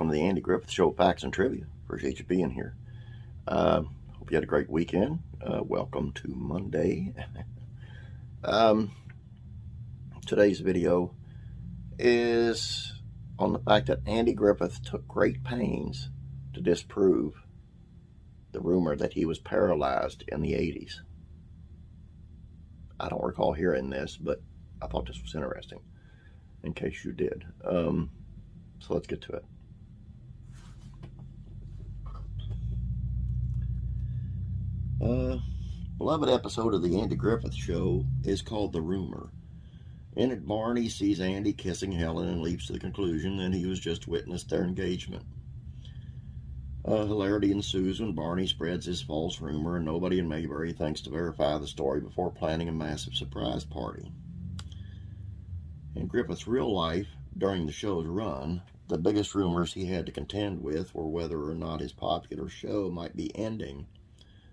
welcome to the Andy Griffith Show, Facts and Trivia. Appreciate you being here. Hope you had a great weekend. Welcome to Monday. Today's video is on the fact that Andy Griffith took great pains to disprove the rumor that he was paralyzed in the 80s. I don't recall hearing this, but I thought this was interesting, in case you did. So let's get to it. Beloved episode of the Andy Griffith Show is called The Rumor. In it, Barney sees Andy kissing Helen and leaps to the conclusion that he was just witnessed their engagement. Hilarity ensues when Barney spreads his false rumor and nobody in Mayberry thinks to verify the story before planning a massive surprise party. In Griffith's real life, during the show's run, the biggest rumors he had to contend with were whether or not his popular show might be ending.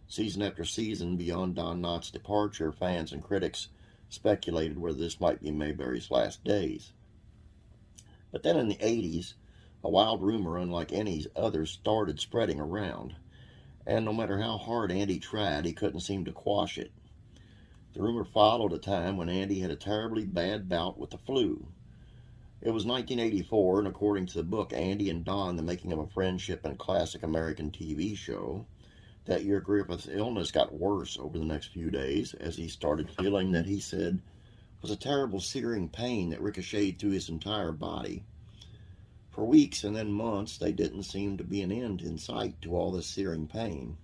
Season after season, beyond Don Knotts' departure, fans and critics speculated whether this might be Mayberry's last days. But then in the 80s, a wild rumor unlike any other started spreading around, and no matter how hard Andy tried, he couldn't seem to quash it. The rumor followed a time when Andy had a terribly bad bout with the flu. It was 1984, and according to the book Andy and Don, The Making of a Friendship and Classic American TV Show, that year Griffith's illness got worse over the next few days as he started feeling that he said was a terrible searing pain that ricocheted through his entire body. For weeks and then months, there didn't seem to be an end in sight to all this searing pain.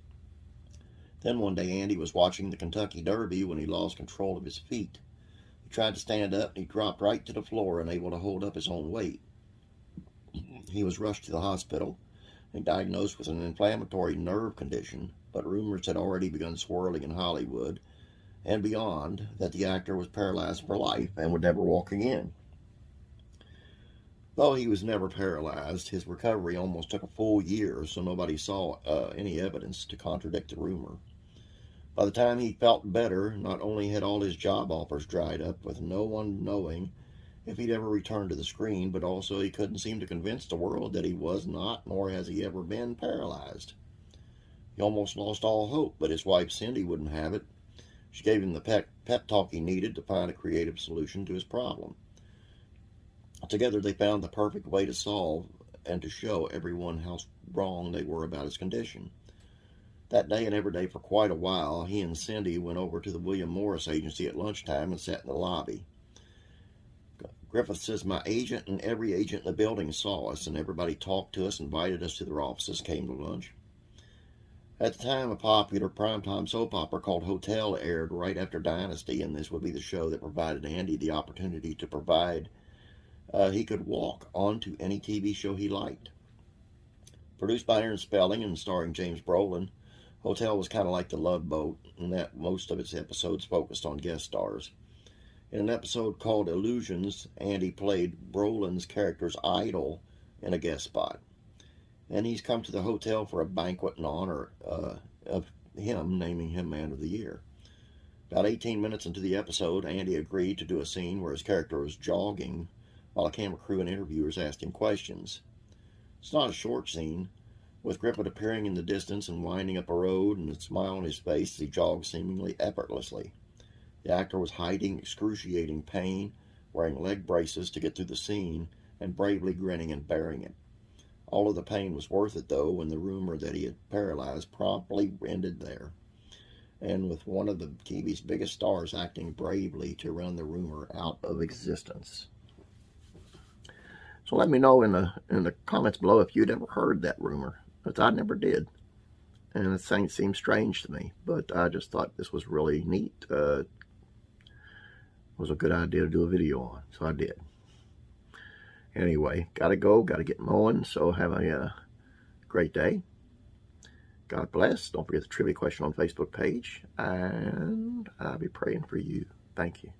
Then one day Andy was watching the Kentucky Derby when he lost control of his feet. He tried to stand up and he dropped right to the floor, unable to hold up his own weight. He was rushed to the hospital and diagnosed with an inflammatory nerve condition, but rumors had already begun swirling in Hollywood and beyond that the actor was paralyzed for life and would never walk again. Though he was never paralyzed, his recovery almost took a full year, so nobody saw any evidence to contradict the rumor. By the time he felt better, not only had all his job offers dried up, with no one knowing if he'd ever return to the screen, but also he couldn't seem to convince the world that he was not, nor has he ever been, paralyzed. He almost lost all hope, but his wife Cindy wouldn't have it. She gave him the pep talk he needed to find a creative solution to his problem. Together they found the perfect way to solve and to show everyone how wrong they were about his condition. That day and every day for quite a while, he and Cindy went over to the William Morris Agency at lunchtime and sat in the lobby. Griffith says, "My agent and every agent in the building saw us, and everybody talked to us, invited us to their offices, came to lunch." At the time, a popular primetime soap opera called Hotel aired right after Dynasty, and this would be the show that provided Andy the opportunity to provide he could walk onto any TV show he liked. Produced by Aaron Spelling and starring James Brolin, Hotel was kind of like The Love Boat, in that most of its episodes focused on guest stars. In an episode called Illusions, Andy played Brolin's character's idol in a guest spot. And he's come to the hotel for a banquet in honor of him, naming him Man of the Year. About 18 minutes into the episode, Andy agreed to do a scene where his character was jogging while a camera crew and interviewers asked him questions. It's not a short scene, with Griffith appearing in the distance and winding up a road and a smile on his face as he jogged seemingly effortlessly. The actor was hiding excruciating pain, wearing leg braces to get through the scene, and bravely grinning and bearing it. All of the pain was worth it, though, when the rumor that he had paralyzed promptly ended there, and with one of the TV's biggest stars acting bravely to run the rumor out of existence. So let me know in the comments below if you'd ever heard that rumor, because I never did. And it seems strange to me, but I just thought this was really neat. It was a good idea to do a video on, so I did. Anyway, gotta go, gotta get mowing, so have a great day. God bless. Don't forget the trivia question on Facebook page, and I'll be praying for you. Thank you.